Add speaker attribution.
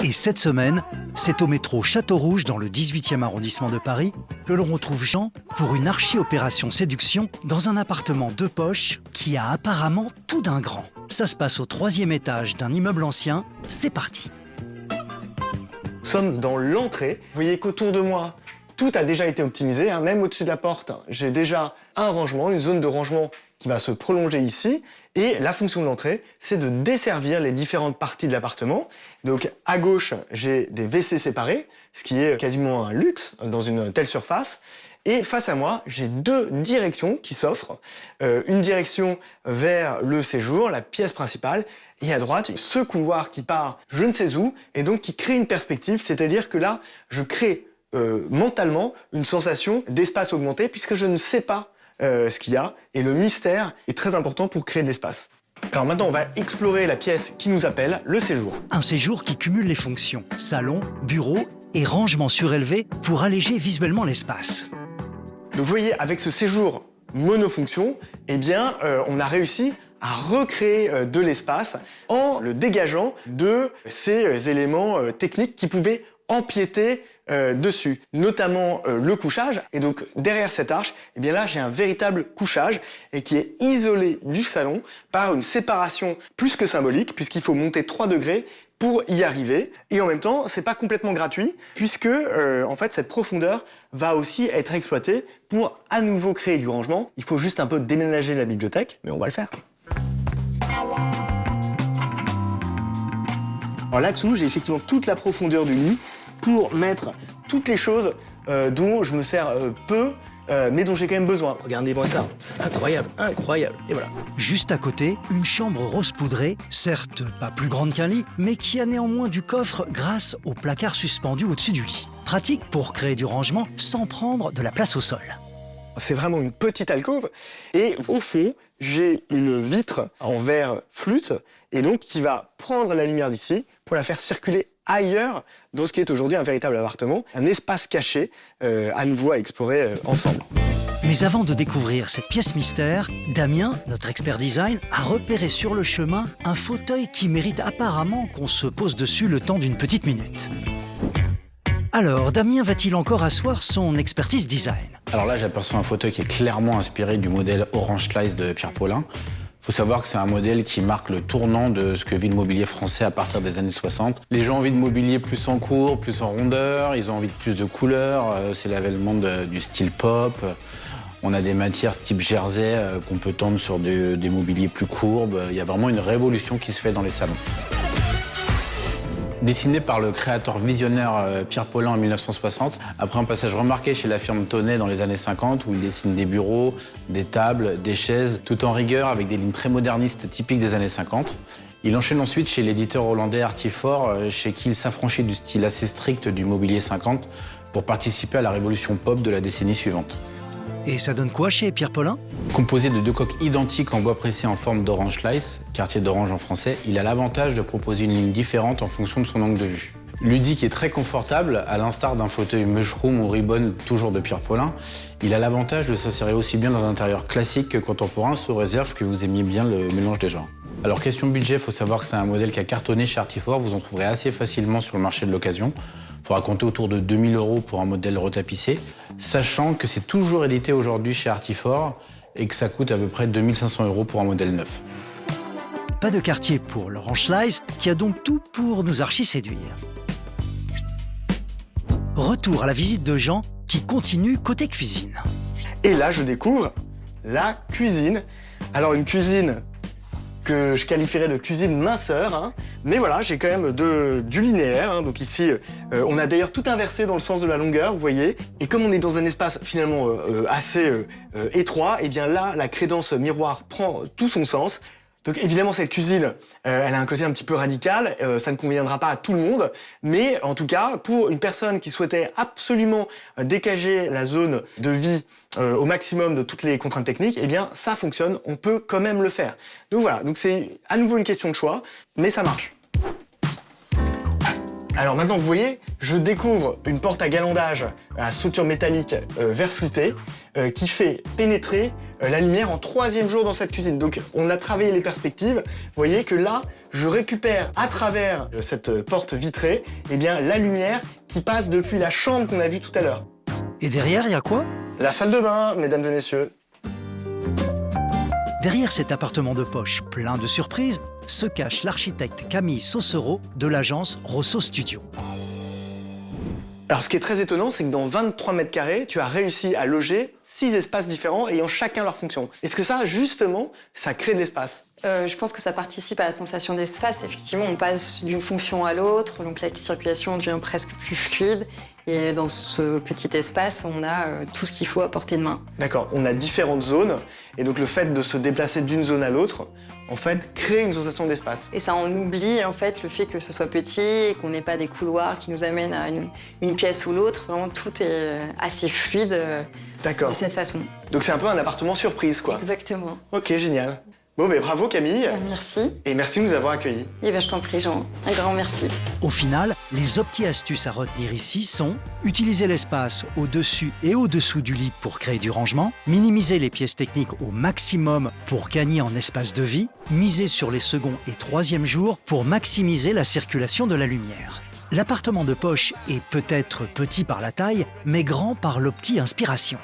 Speaker 1: Et cette semaine, c'est au métro Château-Rouge, dans le 18e arrondissement de Paris, que l'on retrouve Jean pour une archi-opération séduction dans un appartement de poche qui a apparemment tout d'un grand. Ça se passe au 3e étage d'un immeuble ancien. C'est parti.
Speaker 2: Nous sommes dans l'entrée. Vous voyez qu'autour de moi, tout a déjà été optimisé. Même au-dessus de la porte, j'ai déjà un rangement, une zone de rangement qui va se prolonger ici. Et la fonction de l'entrée, c'est de desservir les différentes parties de l'appartement. Donc à gauche, j'ai des WC séparés, ce qui est quasiment un luxe dans une telle surface. Et face à moi, j'ai deux directions qui s'offrent. Une direction vers le séjour, la pièce principale, et à droite, ce couloir qui part je ne sais où, et donc qui crée une perspective, c'est-à-dire que là, je crée mentalement une sensation d'espace augmenté, puisque je ne sais pas ce qu'il y a, et le mystère est très important pour créer de l'espace. Alors maintenant, on va explorer la pièce qui nous appelle, le séjour.
Speaker 1: Un séjour qui cumule les fonctions salon, bureau et rangement surélevé pour alléger visuellement l'espace.
Speaker 2: Donc vous voyez, avec ce séjour monofonction, eh bien, on a réussi à recréer de l'espace en le dégageant de ces éléments techniques qui pouvaient empiéter dessus, notamment le couchage. Et donc derrière cette arche, eh bien là j'ai un véritable couchage et qui est isolé du salon par une séparation plus que symbolique, puisqu'il faut monter 3 degrés pour y arriver. Et en même temps, c'est pas complètement gratuit, puisque en fait cette profondeur va aussi être exploitée pour à nouveau créer du rangement. Il faut juste un peu déménager la bibliothèque, mais on va le faire. Alors là-dessous, j'ai effectivement toute la profondeur du lit pour mettre toutes les choses dont je me sers peu, mais dont j'ai quand même besoin. Regardez-moi ça, c'est incroyable, incroyable. Et voilà.
Speaker 1: Juste à côté, une chambre rose poudrée, certes pas plus grande qu'un lit, mais qui a néanmoins du coffre grâce au placard suspendu au-dessus du lit. Pratique pour créer du rangement sans prendre de la place au sol.
Speaker 2: C'est vraiment une petite alcôve. Et au fond, j'ai une vitre en verre flûte, et donc qui va prendre la lumière d'ici pour la faire circuler ailleurs dans ce qui est aujourd'hui un véritable appartement, un espace caché à nouveau à explorer ensemble.
Speaker 1: Mais avant de découvrir cette pièce mystère, Damien, notre expert design, a repéré sur le chemin un fauteuil qui mérite apparemment qu'on se pose dessus le temps d'une petite minute. Alors, Damien va-t-il encore asseoir son expertise design?
Speaker 3: Alors là, j'aperçois un fauteuil qui est clairement inspiré du modèle Orange Slice de Pierre Paulin. Il faut savoir que c'est un modèle qui marque le tournant de ce que vit le mobilier français à partir des années 60. Les gens ont envie de mobilier plus en court, plus en rondeur, ils ont envie de plus de couleurs, c'est l'avènement du style pop. On a des matières type jersey qu'on peut tendre sur des mobiliers plus courbes. Il y a vraiment une révolution qui se fait dans les salons. Dessiné par le créateur visionnaire Pierre Paulin en 1960, après un passage remarqué chez la firme Tonnet dans les années 50, où il dessine des bureaux, des tables, des chaises, tout en rigueur avec des lignes très modernistes typiques des années 50. Il enchaîne ensuite chez l'éditeur hollandais Artifor, chez qui il s'affranchit du style assez strict du mobilier 50 pour participer à la révolution pop de la décennie suivante.
Speaker 1: Et ça donne quoi chez Pierre Paulin?
Speaker 3: Composé de 2 coques identiques en bois pressé en forme d'Orange Slice, quartier d'Orange en français, il a l'avantage de proposer une ligne différente en fonction de son angle de vue. Ludique et très confortable, à l'instar d'un fauteuil Mushroom ou Ribbon, toujours de Pierre Paulin, il a l'avantage de s'insérer aussi bien dans un intérieur classique que contemporain, sous réserve que vous aimiez bien le mélange des genres. Alors question budget, il faut savoir que c'est un modèle qui a cartonné chez Artifor, vous en trouverez assez facilement sur le marché de l'occasion. Il faudra compter autour de 2 000 € pour un modèle retapissé, sachant que c'est toujours édité aujourd'hui chez Artifor et que ça coûte à peu près 2 500 € pour un modèle neuf.
Speaker 1: Pas de quartier pour l'Orange Slice, qui a donc tout pour nous archi-séduire. Retour à la visite de Jean, qui continue côté cuisine.
Speaker 2: Et là, je découvre la cuisine. Alors une cuisine que je qualifierais de cuisine minceur, hein. Mais voilà, j'ai quand même du linéaire, hein. Donc ici, on a d'ailleurs tout inversé dans le sens de la longueur, vous voyez. Et comme on est dans un espace finalement assez étroit, et bien là, la crédence miroir prend tout son sens. Donc évidemment, cette cuisine, elle a un côté un petit peu radical, ça ne conviendra pas à tout le monde, mais en tout cas, pour une personne qui souhaitait absolument dégager la zone de vie au maximum de toutes les contraintes techniques, eh bien ça fonctionne, on peut quand même le faire. Donc voilà, donc c'est à nouveau une question de choix, mais ça marche. Alors maintenant, vous voyez, je découvre une porte à galandage à structure métallique vert flûté qui fait pénétrer la lumière en 3e jour dans cette cuisine. Donc on a travaillé les perspectives. Vous voyez que là, je récupère à travers cette porte vitrée, eh bien, la lumière qui passe depuis la chambre qu'on a vue tout à l'heure.
Speaker 1: Et derrière, il y a quoi?
Speaker 2: La salle de bain, mesdames et messieurs.
Speaker 1: Derrière cet appartement de poche plein de surprises se cache l'architecte Camille Saucereau de l'agence Rosso Studio.
Speaker 2: Alors ce qui est très étonnant, c'est que dans 23 mètres carrés, tu as réussi à loger 6 espaces différents ayant chacun leur fonction. Est-ce que ça, justement, ça crée de l'espace?
Speaker 4: Je pense que ça participe à la sensation d'espace. Effectivement, on passe d'une fonction à l'autre, donc la circulation devient presque plus fluide. Et dans ce petit espace, on a tout ce qu'il faut à portée de main.
Speaker 2: D'accord, on a différentes zones, et donc le fait de se déplacer d'une zone à l'autre, en fait, crée une sensation d'espace.
Speaker 4: Et ça en oublie, en fait, le fait que ce soit petit et qu'on n'ait pas des couloirs qui nous amènent à une pièce ou l'autre. Vraiment, tout est assez fluide de cette façon.
Speaker 2: Donc c'est un peu un appartement surprise, quoi.
Speaker 4: Exactement.
Speaker 2: Ok, génial. Bon, ben bravo Camille.
Speaker 4: Merci.
Speaker 2: Et merci de nous avoir accueillis.
Speaker 4: Et ben, je t'en prie, Jean. Un grand merci.
Speaker 1: Au final, les opti-astuces à retenir ici sont utiliser l'espace au-dessus et au-dessous du lit pour créer du rangement, minimiser les pièces techniques au maximum pour gagner en espace de vie, miser sur les second et 3e jours pour maximiser la circulation de la lumière. L'appartement de poche est peut-être petit par la taille, mais grand par l'opti-inspiration.